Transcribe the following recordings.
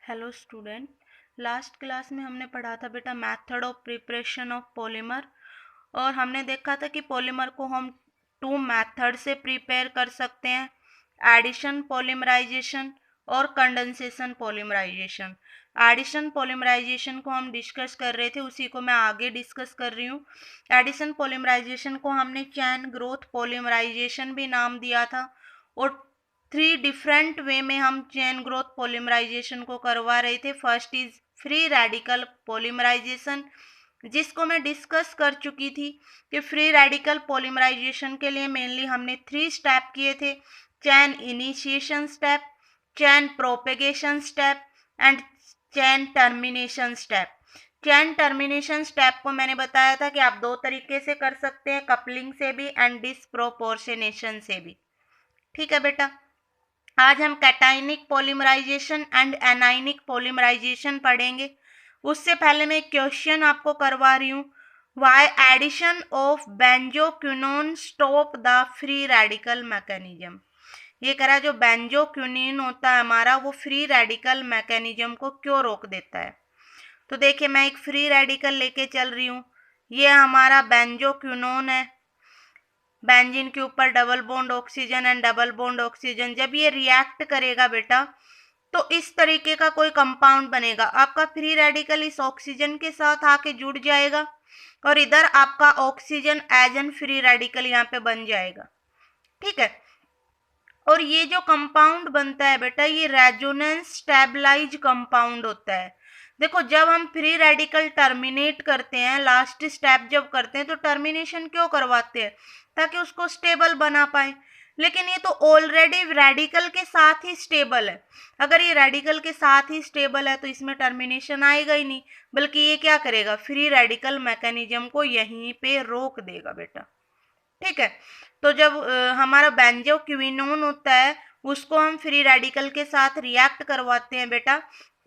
Hello student. Last class में हमने पढ़ा था बेटा method of preparation of polymer. और हमने देखा था कि पॉलीमर को हम टू मेथड से प्रिपेयर कर सकते हैं, एडिशन पॉलीमराइजेशन और कंडेंसेशन पॉलीमराइजेशन। एडिशन पॉलीमराइजेशन को हम डिस्कस कर रहे थे, उसी को मैं आगे डिस्कस कर रही हूँ। एडिशन पॉलीमराइजेशन को हमने चैन ग्रोथ पॉलीमराइजेशन भी नाम दिया था। और 3 डिफरेंट वे में हम चेन ग्रोथ पॉलीमराइजेशन को करवा रहे थे। First is free radical polymerization, जिसको मैं डिस्कस कर चुकी थी कि फ्री रेडिकल पॉलीमराइजेशन के लिए मेनली हमने 3 स्टेप किए थे: chain initiation step, chain propagation step and chain termination step. Chain termination step को मैंने बताया था कि आप 2 तरीके से कर सकते हैं, कपलिंग से भी एंड डिस्प्रोपोर्शनेशन से भी। ठीक है बेटा, आज हम cationic polymerization and anionic polymerization पढ़ेंगे। उससे पहले मैं एक क्वेश्चन आपको करवा रही हूँ, why addition of benzoquinone stop the free radical mechanism. ये कह रहा है जो बेंजोक्विनोन होता है हमारा, वो फ्री रेडिकल मैकेनिज्म को क्यों रोक देता है। तो देखिए, मैं एक फ्री रेडिकल लेके चल रही हूँ, ये हमारा बेंजोक्विनोन है। बेंजीन के ऊपर double bond oxygen and double bond oxygen, जब ये रिएक्ट करेगा बेटा तो इस तरीके का कोई कंपाउंड बनेगा। आपका फ्री रेडिकल इस ऑक्सीजन के साथ आके जुड़ जाएगा और इधर आपका oxygen as an free radical यहाँ पे बन जाएगा। ठीक है, और ये जो कंपाउंड बनता है बेटा, ये रेजोनेंस स्टेबलाइज कंपाउंड होता है। देखो, जब हम फ्री रेडिकल टर्मिनेट करते हैं, लास्ट स्टेप जब करते हैं, तो टर्मिनेशन क्यों करवाते हैं? ताकि उसको स्टेबल बना पाए। लेकिन ये तो ऑलरेडी रेडिकल के साथ ही स्टेबल है। अगर ये रेडिकल के साथ ही स्टेबल है तो इसमें टर्मिनेशन आएगा ही नहीं, बल्कि ये क्या करेगा, फ्री रेडिकल मैकेनिज्म को यहीं पे रोक देगा बेटा। ठीक है, तो जब हमारा बेंजोक्विनोन होता है, उसको हम फ्री रेडिकल के साथ रिएक्ट करवाते हैं बेटा,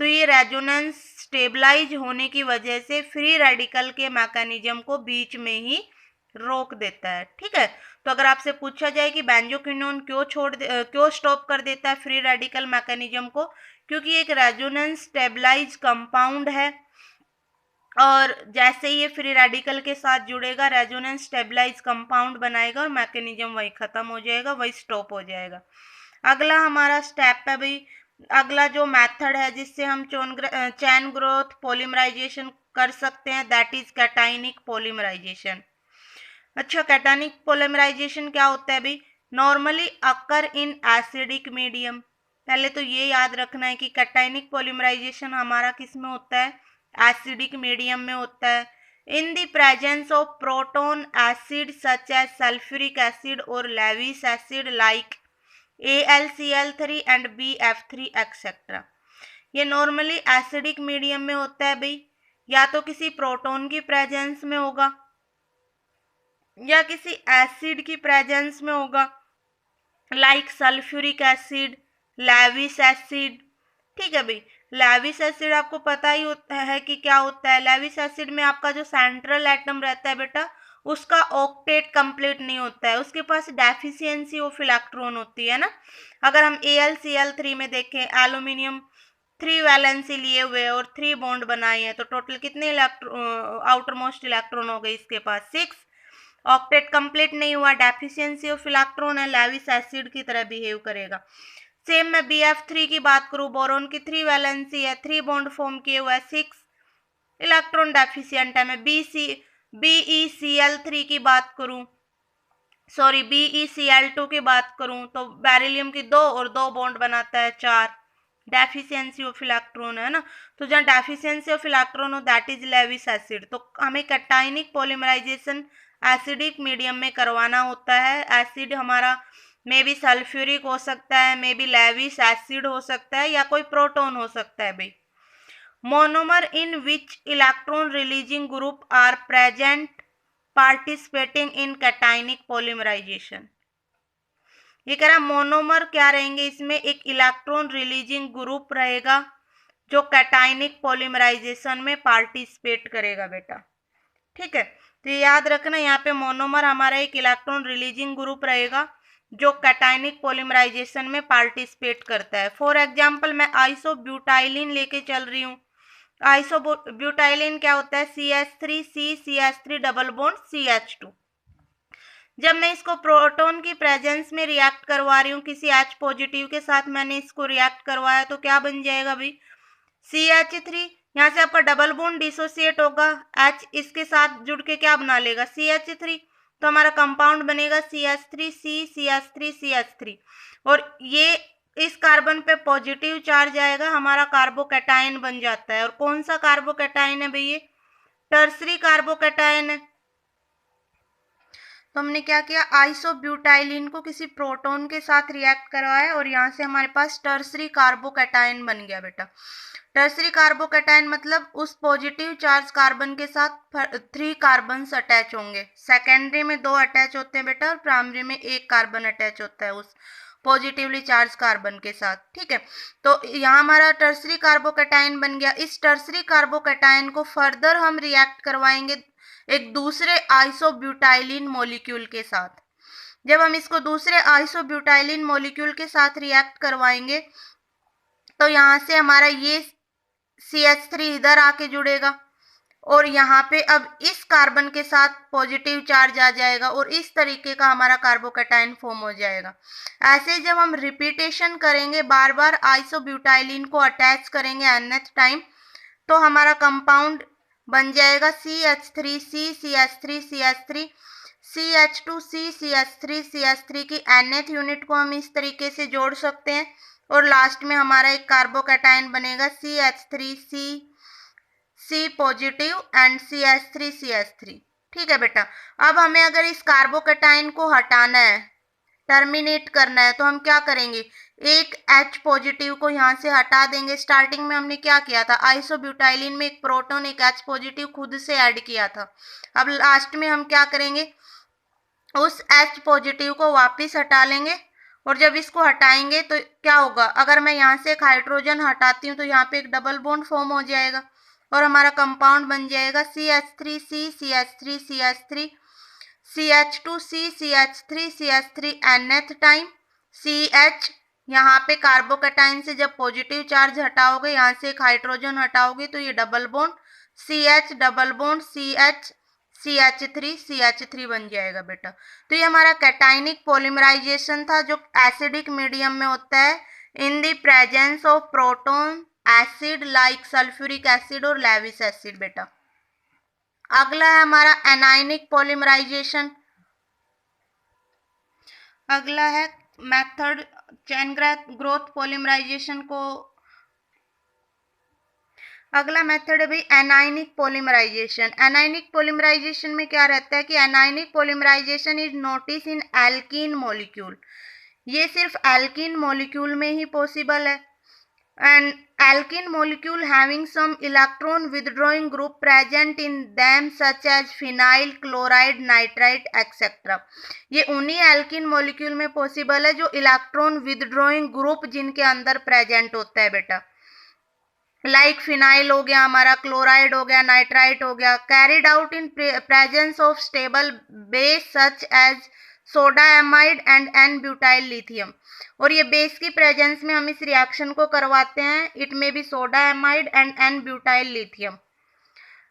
तो ये रेजोनेंस स्टेबलाइज होने की वजह से फ्री रेडिकल के मैकेनिज्म को बीच में ही रोक देता है। ठीक है, तो अगर आपसे पूछा जाए कि बेंजोक्विनोन क्यों स्टॉप कर देता है फ्री रेडिकल मैकेनिज्म को, क्योंकि एक रेजोनेंस स्टेबलाइज कंपाउंड है और जैसे ही ये फ्री रेडिकल के साथ जुड़ेगा, रेजोनेंस स्टेबलाइज कंपाउंड बनाएगा और मैकेनिज्म वही खत्म हो जाएगा, वही स्टॉप हो जाएगा। अगला हमारा स्टेप है भाई, अगला जो मेथड है जिससे हम चैन ग्रोथ पॉलीमराइजेशन कर सकते हैं, दैट इज कैटाइनिक पॉलीमराइजेशन। अच्छा, कैटाइनिक पॉलीमराइजेशन क्या होता है भाई? Normally occur in acidic medium. पहले तो ये याद रखना है कि कैटाइनिक पॉलीमराइजेशन हमारा किस में होता है? एसिडिक मीडियम में होता है। In the presence of proton acid such as sulphuric acid और Lewis acid like AlCl3 and BF3 etcetera. ये नॉर्मली एसिडिक मीडियम में होता है भाई, या तो किसी प्रोटोन की प्रेजेंस में होगा या किसी एसिड की प्रेजेंस में होगा, like sulphuric acid, Lewis acid. ठीक है भाई, लेविस एसिड आपको पता ही होता है कि क्या होता है। लेविस एसिड में आपका जो सेंट्रल एटम रहता है बेटा, उसका ऑक्टेट कंप्लीट नहीं होता है, उसके पास डेफिशिएंसी ऑफ इलेक्ट्रॉन होती है ना। अगर हम AlCl3 में देखें, एल्यूमिनियम 3 वैलेंसी लिए हुए और 3 बॉन्ड बनाए हैं, तो टोटल कितने आउटर मोस्ट इलेक्ट्रॉन हो गए इसके पास? 6। ऑक्टेट कंप्लीट नहीं हुआ, डेफिशिएंसी ऑफ इलेक्ट्रॉन है, लेविस एसिड की तरह बिहेव करेगा। सेम मैं BF3 की बात करूं, बोरोन की 3 वैलेंसी है, 3 बॉन्ड फॉर्म किए हुआ है, 6 इलेक्ट्रॉन डेफिशिएंट है। मैं BeCl3 की बात करूं, सॉरी BeCl2 की बात करूं, तो बेरिलियम की 2 और 2 बॉन्ड बनाता है, 4 डेफिशिएंसी ऑफ इलेक्ट्रॉन है ना। तो जहाँ डेफिशिएंसी ऑफ इलेक्ट्रॉन हो, दैट इज लेविस एसिड। तो हमें कैटाइनिक पॉलीमराइजेशन एसिडिक मीडियम में करवाना होता है। एसिड हमारा मे बी सल्फ्यूरिक हो सकता है, मे बी लेविस एसिड हो सकता है, या कोई प्रोटोन हो सकता है भाई। Monomer in which electron releasing group are present participating in cationic polymerization. ये कह रहा मोनोमर क्या रहेंगे इसमें? एक इलेक्ट्रॉन रिलीजिंग ग्रुप रहेगा जो कैटाइनिक पॉलीमराइजेशन में पार्टिसिपेट करेगा बेटा। ठीक है, तो याद रखना, यहाँ पे मोनोमर हमारा एक इलेक्ट्रॉन रिलीजिंग ग्रुप रहेगा जो कैटायनिक पॉलीमराइजेशन में पार्टिसिपेट करता है। फॉर एग्जाम्पल मैं आइसोब्यूटाइलिन लेके चल रही हूँ। आइसोब्यूटाइलिन क्या होता है? CH3 double bond CH2। जब मैं इसको प्रोटॉन की प्रेजेंस में रिएक्ट करवा रही हूँ किसी H पॉजिटिव के साथ, मैंने इसको रिएक्ट करवाया तो क्या बन जाएगा भाई? CH3। यहाँ से आपका डबल बॉन्ड डिसोसिएट होगा, H इसके साथ जुड़ के क्या बना लेगा? CH3। तो हमारा कंपाउंड बनेगा CH3 और ये इस कार्बन पे पॉजिटिव चार्ज आएगा, हमारा कार्बोकैटायन बन जाता है। और कौन सा कार्बोकैटायन है भैया? टर्सरी कार्बोकैटायन है। तो हमने क्या किया? आइसोब्यूटाइलिन को किसी प्रोटॉन के साथ रिएक्ट करवाया और यहाँ से हमारे पास टर्सरी कार्बोकैटायन बन गया बेटा। टर्सरी कार्बोकैटायन मतलब उस पॉजिटिव चार्ज कार्बन के साथ 3 कार्बन्स अटैच होंगे। सेकेंडरी में 2 अटैच होते हैं बेटा और प्राइमरी में 1 कार्बन अटैच होता है उस पॉजिटिवली चार्ज कार्बन के साथ। ठीक है, तो यहाँ हमारा टर्सरी कार्बोकैटायन बन गया। इस टर्सरी कार्बोकैटायन को फर्दर हम रिएक्ट करवाएंगे एक दूसरे आइसोब्यूटाइलिन मॉलिक्यूल के साथ। जब हम इसको दूसरे आइसोब्यूटाइलिन मॉलिक्यूल के साथ रिएक्ट करवाएंगे तो यहाँ से हमारा ये CH3 इधर आके जुड़ेगा और यहाँ पे अब इस कार्बन के साथ पॉजिटिव चार्ज आ जाएगा और इस तरीके का हमारा कार्बोकैटायन फॉर्म हो जाएगा। ऐसे जब हम रिपीटेशन करेंगे, बार बार आइसोब्यूटाइलिन को अटैच करेंगे nth टाइम, तो हमारा कंपाउंड बन जाएगा CH3 CH2 की nth यूनिट को हम इस तरीके से जोड़ सकते हैं और लास्ट में हमारा एक कार्बोकैटायन बनेगा C पॉजिटिव एंड CH3। ठीक है बेटा। अब हमें अगर इस कार्बोकैटायन को हटाना है, टर्मिनेट करना है, तो हम क्या करेंगे? एक H पॉजिटिव को यहाँ से हटा देंगे। स्टार्टिंग में हमने क्या किया था? आइसोब्यूटाइलिन में एक प्रोटॉन एक H पॉजिटिव खुद से ऐड किया था। अब लास्ट में हम क्या करेंगे? उस H पॉजिटिव को वापस हटा लेंगे और जब इसको हटाएंगे तो क्या होगा? अगर मैं यहाँ से एक हाइड्रोजन हटाती हूँ तो यहाँ पे एक डबल बॉन्ड फॉर्म हो जाएगा और हमारा कंपाउंड बन जाएगा CH3 nth टाइम CH। यहाँ पे कार्बोकैटायन से जब पॉजिटिव चार्ज हटाओगे, यहाँ से एक हाइड्रोजन हटाओगे तो ये double bond CH double bond CH3 बन जाएगा बेटा। तो ये हमारा कैटायनिक पॉलीमराइजेशन था जो एसिडिक मीडियम में होता है in the presence of proton acid like sulphuric acid और लेविस एसिड बेटा। अगला है हमारा एनायनिक पॉलीमराइजेशन। अगला है मेथड चेन ग्रोथ पॉलीमराइजेशन को। अगला मेथड है भाई एनायनिक पॉलीमराइजेशन। एनायनिक पॉलीमराइजेशन में क्या रहता है कि anionic polymerization is notice in alkene molecule. ये सिर्फ एल्कीन मॉलिक्यूल में ही पॉसिबल है। And alkene molecule having some electron withdrawing group present in them such as phenyl, chloride, nitrite etc. ये उन्हीं alkene molecule में पॉसिबल है जो इलेक्ट्रॉन विदड्रॉइंग ग्रुप जिनके अंदर प्रेजेंट होता है बेटा। लाइक फिनाइल हो गया, हमारा क्लोराइड हो गया, नाइट्राइट हो गया। Carried out in presence of stable base such as soda amide and n butyl lithium. और ये बेस की प्रेजेंस में हम इस रिएक्शन को करवाते हैं। इट में भी soda amide and n butyl lithium.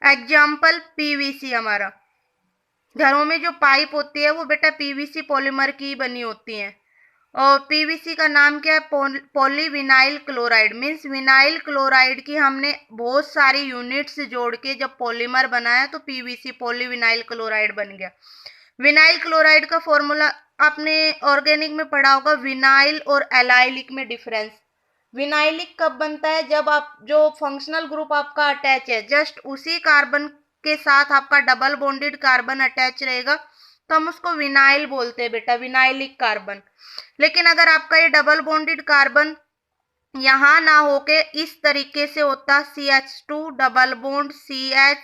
Example PVC. हमारा घरों में जो पाइप होती है वो बेटा पीवीसी पॉलीमर की बनी होती है और पीवीसी का नाम क्या है? Polyvinyl chloride. Means vinyl chloride की हमने बहुत सारी यूनिट्स जोड़ के जब पॉलीमर बनाया तो पीवीसी पॉलीविनाइल क्लोराइड बन गया। विनाइल क्लोराइड का फॉर्मूला आपने ऑर्गेनिक में पढ़ा होगा, विनाइल और एलाइलिक में डिफरेंस। विनाइलिक कब बनता है? जब आप जो फंक्शनल ग्रुप आपका अटैच है जस्ट उसी कार्बन के साथ आपका डबल बॉन्डेड कार्बन अटैच रहेगा तो हम उसको विनाइल बोलते हैं बेटा, विनाइलिक कार्बन। लेकिन अगर आपका ये डबल बॉन्डेड कार्बन यहाँ ना होके इस तरीके से होता CH2 double bond CH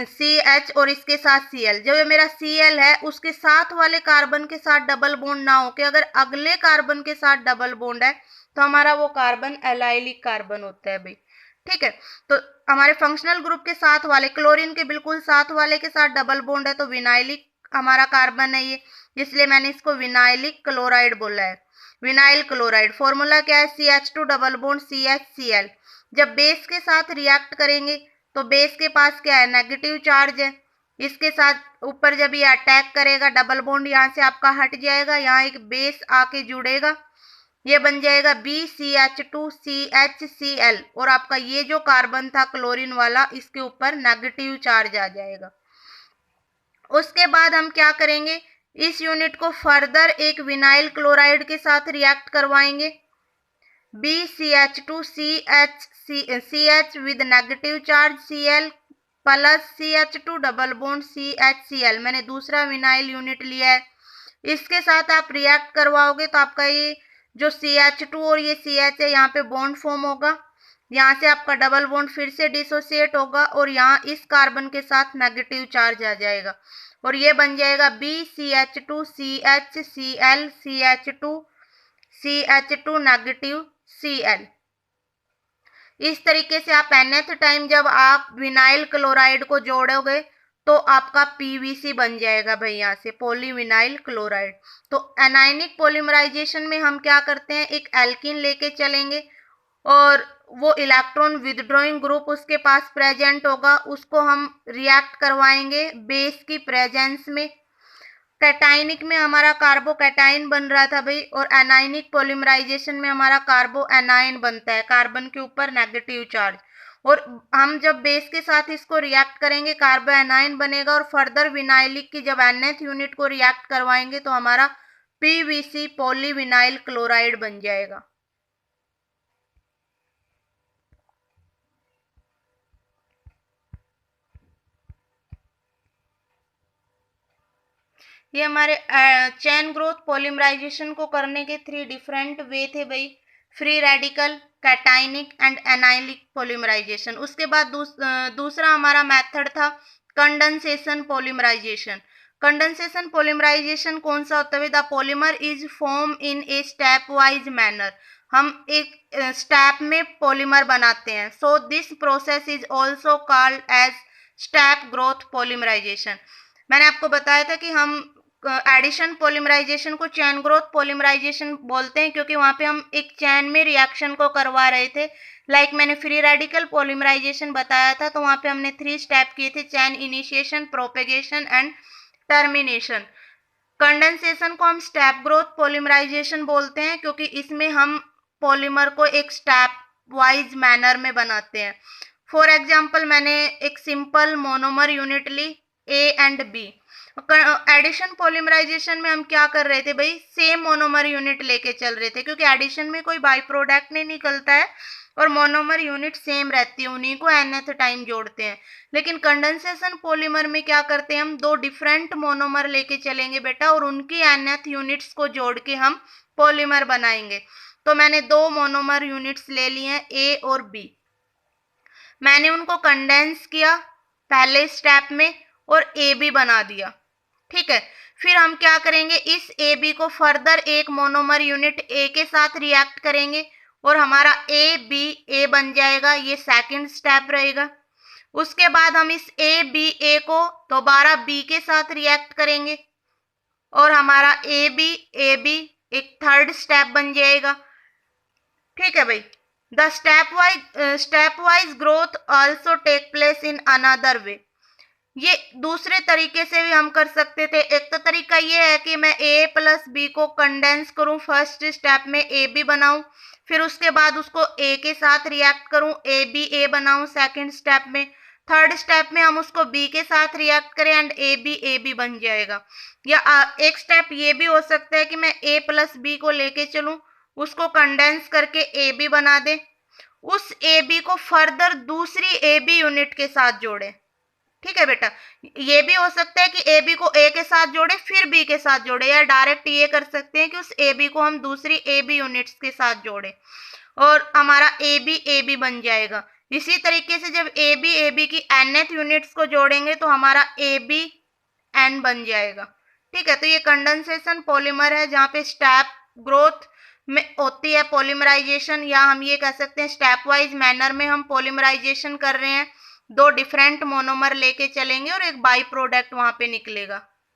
CH और इसके साथ Cl, जो ये मेरा Cl है उसके साथ वाले कार्बन के साथ डबल बॉन्ड ना होके अगर अगले कार्बन के साथ डबल बॉन्ड है तो हमारा वो कार्बन एलाइलिक कार्बन होता है भाई। ठीक है, तो हमारे फंक्शनल ग्रुप के साथ वाले क्लोरीन के बिल्कुल साथ वाले के साथ डबल बॉन्ड है तो विनाइलिक हमारा कार्बन है ये, इसलिए मैंने इसको विनाइलिक क्लोराइड बोला है। विनाइल क्लोराइड फॉर्मूला क्या है, CH2 डबल बॉन्ड CHCl। जब बेस के साथ रिएक्ट करेंगे तो बेस के पास क्या है, नेगेटिव चार्ज है, इसके साथ ऊपर जब ये अटैक करेगा डबल बॉन्ड यहाँ से आपका हट जाएगा, यहाँ एक बेस आके जुड़ेगा, ये बन जाएगा BCH2CHCl और आपका ये जो कार्बन था क्लोरीन वाला इसके ऊपर नेगेटिव चार्ज आ जाएगा। उसके बाद हम क्या करेंगे, इस यूनिट को फर्दर एक विनाइल क्लोराइड के साथ रिएक्ट करवाएंगे, BCH2CH with negative charge Cl plus CH2 double bond CHCl। मैंने दूसरा विनाइल यूनिट लिया है, इसके साथ आप रिएक्ट करवाओगे तो आपका ये जो CH2 और ये CH है यहाँ पे बॉन्ड फॉर्म होगा, यहाँ से आपका डबल बॉन्ड फिर से डिसोसिएट होगा और यहाँ इस कार्बन के साथ नेगेटिव चार्ज आ जाएगा और ये बन जाएगा BCH2CHCl CH2 नेगेटिव Cl। इस तरीके से आप nth टाइम जब आप विनाइल क्लोराइड को जोड़ोगे तो आपका PVC बन जाएगा भाई, यहाँ से पॉलीविनाइल क्लोराइड। तो एनायनिक पॉलीमराइजेशन में हम क्या करते हैं, एक एल्कीन लेके चलेंगे और वो इलेक्ट्रॉन विदड्रॉइंग ग्रुप उसके पास प्रेजेंट होगा, उसको हम रिएक्ट करवाएंगे बेस की प्रेजेंस में। कैटाइनिक में हमारा कार्बो कैटाइन बन रहा था भाई, और एनायनिक पॉलीमराइजेशन में हमारा कार्बो एनायन बनता है, कार्बन के ऊपर नेगेटिव चार्ज। और हम जब बेस के साथ इसको रिएक्ट करेंगे कार्बो एनायन बनेगा और फर्दर विनाइलिक की जब nth यूनिट को रिएक्ट करवाएंगे तो हमारा PVC पॉलीविनाइल क्लोराइड बन जाएगा। ये हमारे चेन ग्रोथ पॉलीमराइजेशन को करने के 3 डिफरेंट वे थे भाई, free radical, cationic and anionic polymerization. उसके बाद दूसरा हमारा मेथड था कंडेंसेशन पॉलीमराइजेशन। कंडेंसेशन पॉलीमराइजेशन कौन सा होता है, the polymer is form in a stepwise manner. हम एक स्टेप में पॉलीमर बनाते हैं, so this process is also called as step growth polymerization. मैंने आपको बताया था कि हम एडिशन पॉलीमराइजेशन को चैन ग्रोथ पॉलीमराइजेशन बोलते हैं क्योंकि वहाँ पे हम एक चैन में रिएक्शन को करवा रहे थे। लाइक मैंने फ्री रेडिकल पॉलीमराइजेशन बताया था तो वहाँ पे हमने 3 स्टेप किए थे, chain initiation, propagation and termination. Condensation को हम स्टेप ग्रोथ पॉलीमराइजेशन बोलते हैं क्योंकि इसमें हम पॉलीमर को एक स्टेप वाइज मैनर में बनाते हैं। फॉर एग्जाम्पल मैंने एक सिंपल मोनोमर यूनिट ली A and B। Addition polymerization में हम क्या कर रहे थे भाई, सेम मोनोमर यूनिट लेके चल रहे थे क्योंकि एडिशन में कोई बाई प्रोडक्ट नहीं निकलता है और मोनोमर यूनिट सेम रहती है, उन्हीं को nth टाइम जोड़ते हैं। लेकिन कंडेंसेशन पॉलीमर में क्या करते हैं, हम 2 डिफरेंट मोनोमर लेके चलेंगे बेटा और उनकी nth यूनिट्स को जोड़ के हम पॉलीमर बनाएंगे। तो मैंने 2 मोनोमर यूनिट्स ले लिए हैं A और B, मैंने उनको कंडेंस किया पहले स्टेप में और AB बना दिया, ठीक है। फिर हम क्या करेंगे, इस AB को फर्दर एक मोनोमर यूनिट A के साथ रिएक्ट करेंगे और हमारा A बन जाएगा, ये सेकंड स्टेप रहेगा। उसके बाद हम इस A को दोबारा B के साथ रिएक्ट करेंगे और हमारा AB एक थर्ड स्टेप बन जाएगा, ठीक है भाई। The stepwise growth also take place in another way. ये दूसरे तरीके से भी हम कर सकते थे। एक तो तरीका ये है कि मैं A प्लस B को कंडेंस करूं, फर्स्ट स्टेप में AB बनाऊं, फिर उसके बाद उसको A के साथ रिएक्ट करूं, A बनाऊं सेकंड स्टेप में, थर्ड स्टेप में हम उसको B के साथ रिएक्ट करें एंड AB बन जाएगा। या एक स्टेप ये भी हो सकता है कि मैं A प्लस B को लेके चलूं, उसको कंडेंस करके AB बना दे, उस AB को फर्दर दूसरी AB यूनिट के साथ जोड़े, ठीक है बेटा। ये भी हो सकता है कि AB को A के साथ जोड़े फिर B के साथ जोड़े, या डायरेक्ट ये कर सकते हैं कि उस AB को हम दूसरी AB यूनिट्स के साथ जोड़े और हमारा AB बन जाएगा। इसी तरीके से जब AB की nth यूनिट्स को जोड़ेंगे तो हमारा ABN बन जाएगा, ठीक है। तो ये कंडेंसेशन पॉलीमर है जहाँ पे स्टेप ग्रोथ में होती है पॉलीमराइजेशन, या हम ये कह सकते हैं स्टेप वाइज मैनर में हम पॉलीमराइजेशन कर रहे हैं। 2 डिफरेंट मोनोमर लेके चलेंगे और एक बाई प्रोडक्ट वहां पे निकलेगा।